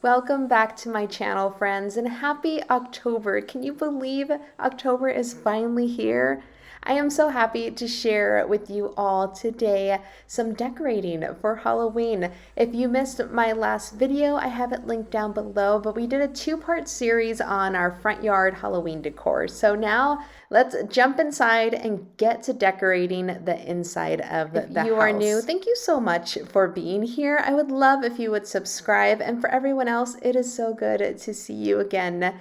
Welcome back to my channel, friends, and happy October. Can you believe October is finally here? I am so happy to share with you all today some decorating for Halloween. If you missed my last video, I have it linked down below, but we did a two-part series on our front yard Halloween decor. So now let's jump inside and get to decorating the inside of the house. If you are new, thank you so much for being here. I would love if you would subscribe, and for everyone else, it is so good to see you again.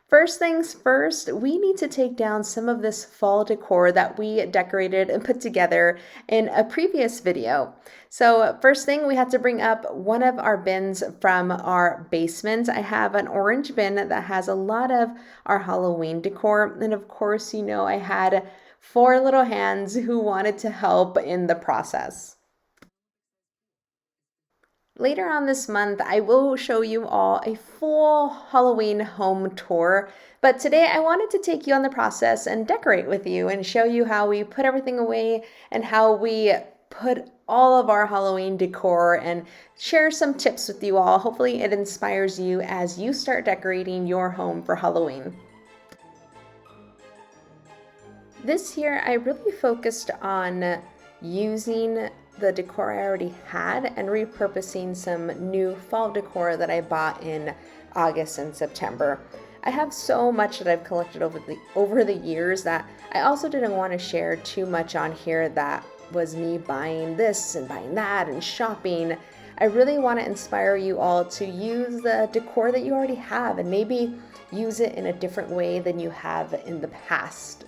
First things first, we need to take down some of this fall decor that we decorated and put together in a previous video. So first thing, we had to bring up one of our bins from our basement. I have an orange bin that has a lot of our Halloween decor. And of course, you know, I had 4 little hands who wanted to help in the process. Later on this month, I will show you all a full Halloween home tour, but today I wanted to take you on the process and decorate with you and show you how we put everything away and how we put all of our Halloween decor and share some tips with you all. Hopefully it inspires you as you start decorating your home for Halloween. This year, I really focused on using the decor I already had and repurposing some new fall decor that I bought in August and September. I have so much that I've collected over the years that I also didn't want to share too much on here that was me buying this and buying that and shopping. I really want to inspire you all to use the decor that you already have and maybe use it in a different way than you have in the past.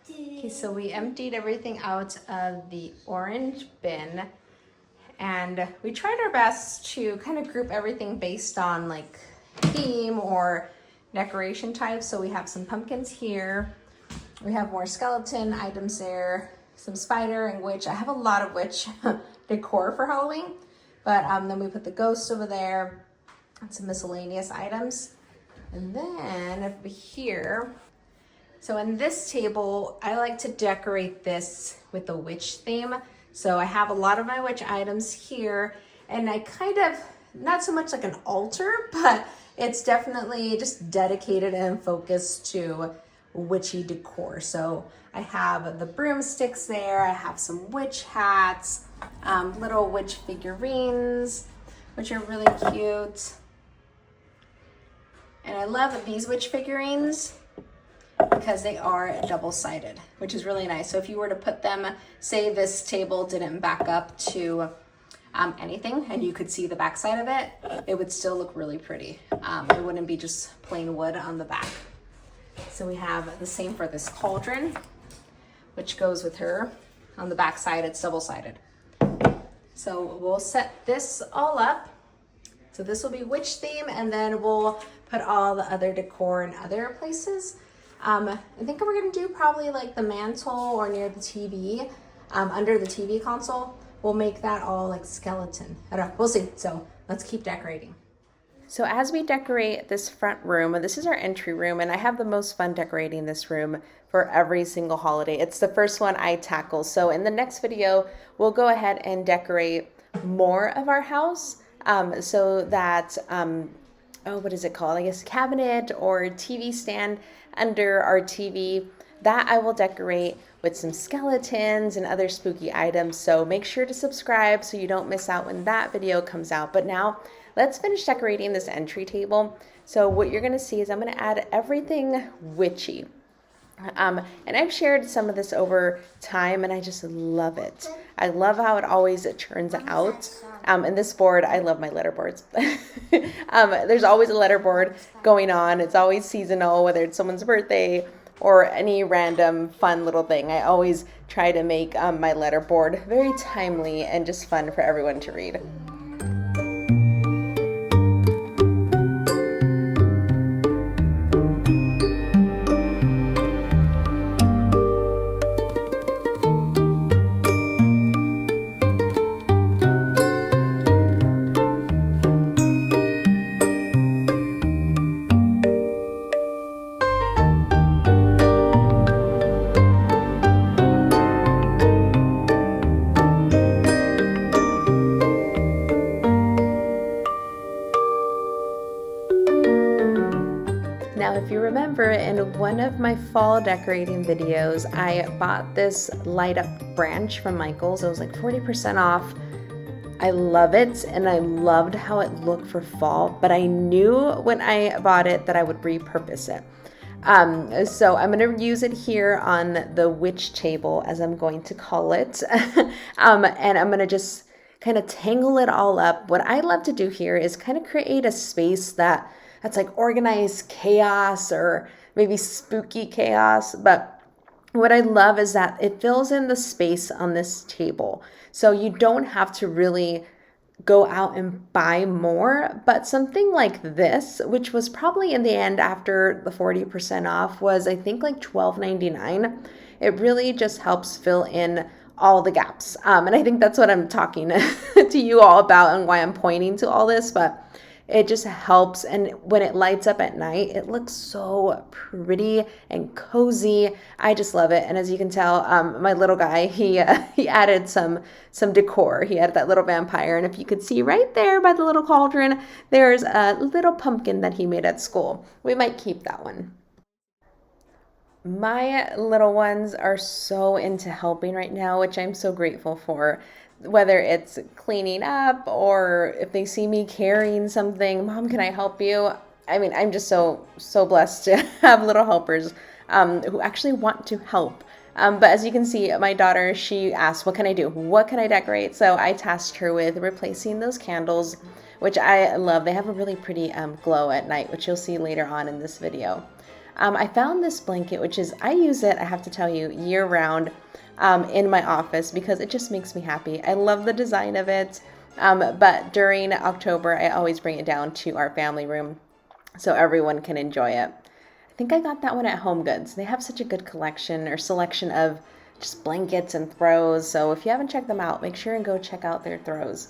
Okay, so we emptied everything out of the orange bin and we tried our best to kind of group everything based on like theme or decoration type. So we have some pumpkins here, we have more skeleton items there, some spider and witch. I have a lot of witch decor for Halloween, but then we put the ghost over there and some miscellaneous items. And then over here, so in this table, I like to decorate this with the witch theme. So I have a lot of my witch items here, and I kind of, not so much like an altar, but it's definitely just dedicated and focused to witchy decor. So I have the broomsticks there, I have some witch hats, little witch figurines, which are really cute. And I love these witch figurines because they are double-sided, which is really nice. So if you were to put them, say this table didn't back up to anything and you could see the back side of it, it would still look really pretty. It wouldn't be just plain wood on the back. So we have the same for this cauldron, which goes with her. On the back side, it's double-sided. So we'll set this all up. So this will be witch theme, and then we'll put all the other decor in other places. I think we're gonna do probably like the mantle or near the TV, under the TV console. We'll make that all like skeleton. I don't know, we'll see. So let's keep decorating. So as we decorate this front room, this is our entry room, and I have the most fun decorating this room for every single holiday. It's the first one I tackle. So in the next video, we'll go ahead and decorate more of our house, so that, what is it called? I guess cabinet or TV stand under our TV. That I will decorate with some skeletons and other spooky items. So make sure to subscribe so you don't miss out when that video comes out. But now let's finish decorating this entry table. So what you're gonna see is I'm gonna add everything witchy. And I've shared some of this over time and I just love it. I love how it always turns out. And this board, I love my letterboards. There's always a letterboard going on. It's always seasonal, whether it's someone's birthday or any random fun little thing. I always try to make my letterboard very timely and just fun for everyone to read. Now, if you remember, in one of my fall decorating videos, I bought this light up branch from Michael's. It was like 40% off. I love it, and I loved how it looked for fall, but I knew when I bought it that I would repurpose it. So I'm going to use it here on the witch table, as I'm going to call it. And I'm going to just kind of tangle it all up. What I love to do here is kind of create a space that's like organized chaos or maybe spooky chaos. But what I love is that it fills in the space on this table. So you don't have to really go out and buy more, but something like this, which was probably in the end after the 40% off, was I think like $12.99. It really just helps fill in all the gaps. And I think that's what I'm talking to you all about and why I'm pointing to all this, but it just helps. And when it lights up at night, it looks so pretty and cozy. I just love it. And as you can tell, my little guy, he added some decor. He added that little vampire. And if you could see right there by the little cauldron, there's a little pumpkin that he made at school. We might keep that one. My little ones are so into helping right now, which I'm so grateful for. Whether it's cleaning up or if they see me carrying something, Mom, can I help you? I mean, I'm just so blessed to have little helpers who actually want to help. But as you can see, my daughter, she asked, what can I do? What can I decorate? So I tasked her with replacing those candles, which I love. They have a really pretty glow at night, which you'll see later on in this video. I found this blanket, which is, I use it, I have to tell you, year round. In my office because it just makes me happy. I love the design of it, but during October, I always bring it down to our family room so everyone can enjoy it. I think I got that one at Home Goods. They have such a good collection or selection of just blankets and throws, so if you haven't checked them out, make sure and go check out their throws.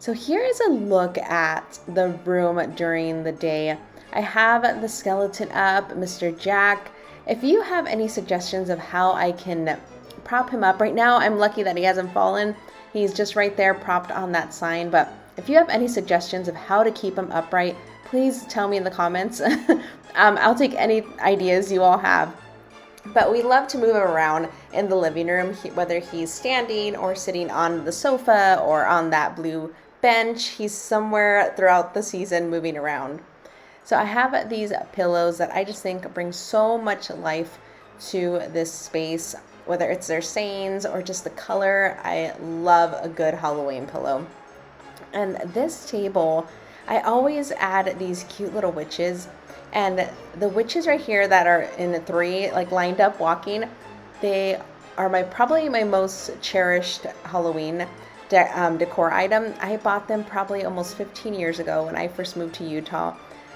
So here is a look at the room during the day. I have the skeleton up, Mr. Jack. If you have any suggestions of how I can prop him up. Right now, I'm lucky that he hasn't fallen. He's just right there propped on that sign. But if you have any suggestions of how to keep him upright, please tell me in the comments. I'll take any ideas you all have. But we love to move him around in the living room, whether he's standing or sitting on the sofa or on that blue bench. He's somewhere throughout the season moving around. So I have these pillows that I just think bring so much life to this space. Whether it's their sayings or just the color, I love a good Halloween pillow. And this table, I always add these cute little witches. And the witches right here that are in the three, like lined up walking, they are probably my most cherished Halloween decor item. I bought them probably almost 15 years ago when I first moved to Utah.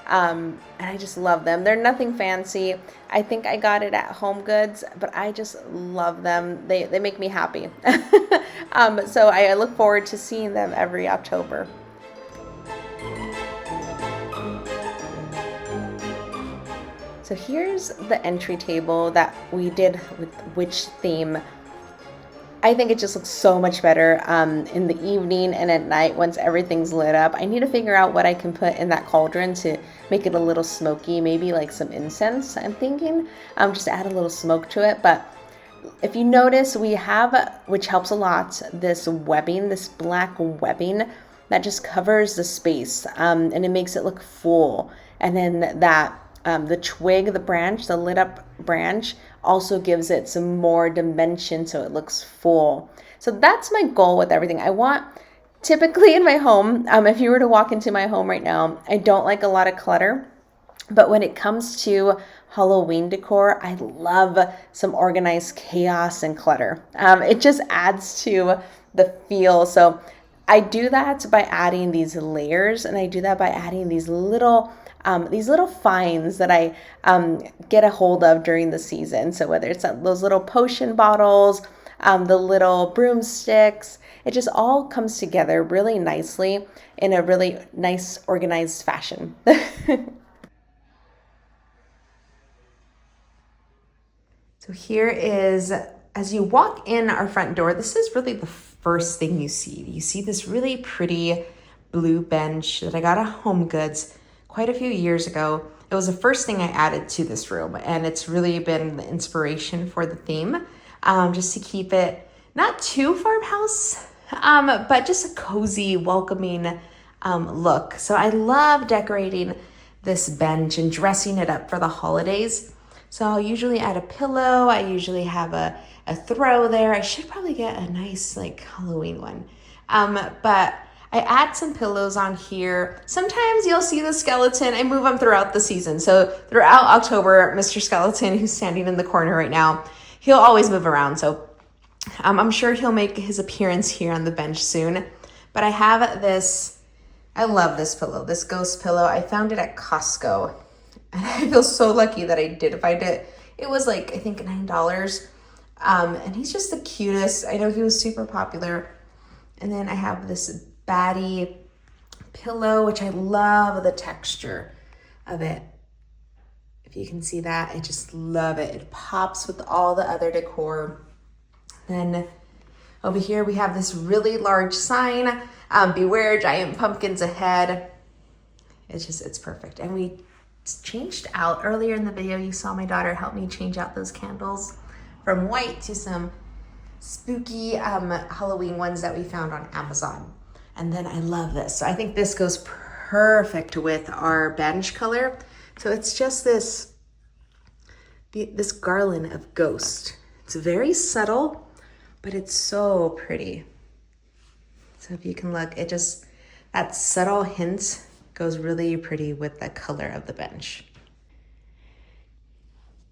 And I just love them. They're nothing fancy. I think I got it at Home Goods, but I just love them. They make me happy. So I look forward to seeing them every October. So here's the entry table that we did with witch theme. I think it just looks so much better in the evening and at night once everything's lit up. I need to figure out what I can put in that cauldron to make it a little smoky, maybe like some incense, I'm thinking, just to add a little smoke to it. But if you notice, we have, which helps a lot, this webbing, this black webbing that just covers the space and it makes it look full. And then that the twig, the branch, the lit up branch also gives it some more dimension so it looks full. So that's my goal with everything. I want, typically in my home, if you were to walk into my home right now, I don't like a lot of clutter. But when it comes to Halloween decor, I love some organized chaos and clutter. It just adds to the feel. So I do that by adding these layers, and I do that by adding these little finds that I get a hold of during the season. So whether it's those little potion bottles, the little broomsticks, it just all comes together really nicely in a really nice, organized fashion. So here is, as you walk in our front door, this is really the first thing you see. You see this really pretty blue bench that I got at Home Goods. quite a few years ago. It was the first thing I added to this room, and it's really been the inspiration for the theme, just to keep it not too farmhouse, but just a cozy, welcoming look. So I love decorating this bench and dressing it up for the holidays. So I'll usually add a pillow. I usually have a throw there. I should probably get a nice like Halloween one. But I add some pillows on here. Sometimes you'll see the skeleton. I move them throughout the season. So throughout October, Mr. Skeleton, who's standing in the corner right now, he'll always move around. So I'm sure he'll make his appearance here on the bench soon. But I have this, I love this pillow, this ghost pillow. I found it at Costco. And I feel so lucky that I did find it. It was like, I think $9. And he's just the cutest. I know he was super popular. And then I have this Batty pillow, which I love the texture of it. If you can see that, I just love it. It pops with all the other decor. Then over here we have this really large sign, beware giant pumpkins ahead. It's perfect. And we changed out earlier in the video, you saw my daughter help me change out those candles from white to some spooky Halloween ones that we found on Amazon. And then I love this. So I think this goes perfect with our bench color. So it's just this garland of ghost. It's very subtle, but it's so pretty. So if you can look, that subtle hint goes really pretty with the color of the bench.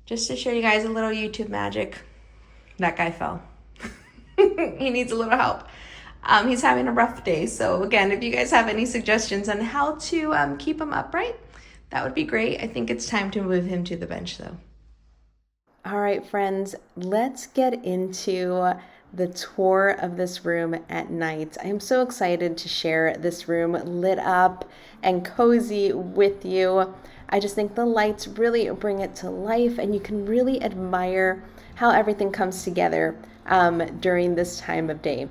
Just to show you guys a little YouTube magic, that guy fell. He needs a little help. He's having a rough day. So again, if you guys have any suggestions on how to keep him upright, that would be great. I think it's time to move him to the bench though. All right, friends, let's get into the tour of this room at night. I am so excited to share this room lit up and cozy with you. I just think the lights really bring it to life, and you can really admire how everything comes together during this time of day.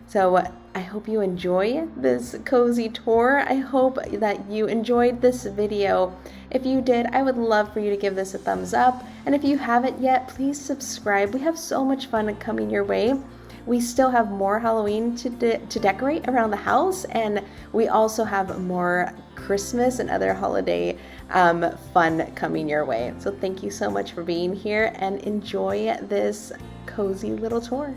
So I hope you enjoy this cozy tour. I hope that you enjoyed this video. If you did, I would love for you to give this a thumbs up. And if you haven't yet, please subscribe. We have so much fun coming your way. We still have more Halloween to decorate around the house, and we also have more Christmas and other holiday fun coming your way. So thank you so much for being here, and enjoy this cozy little tour.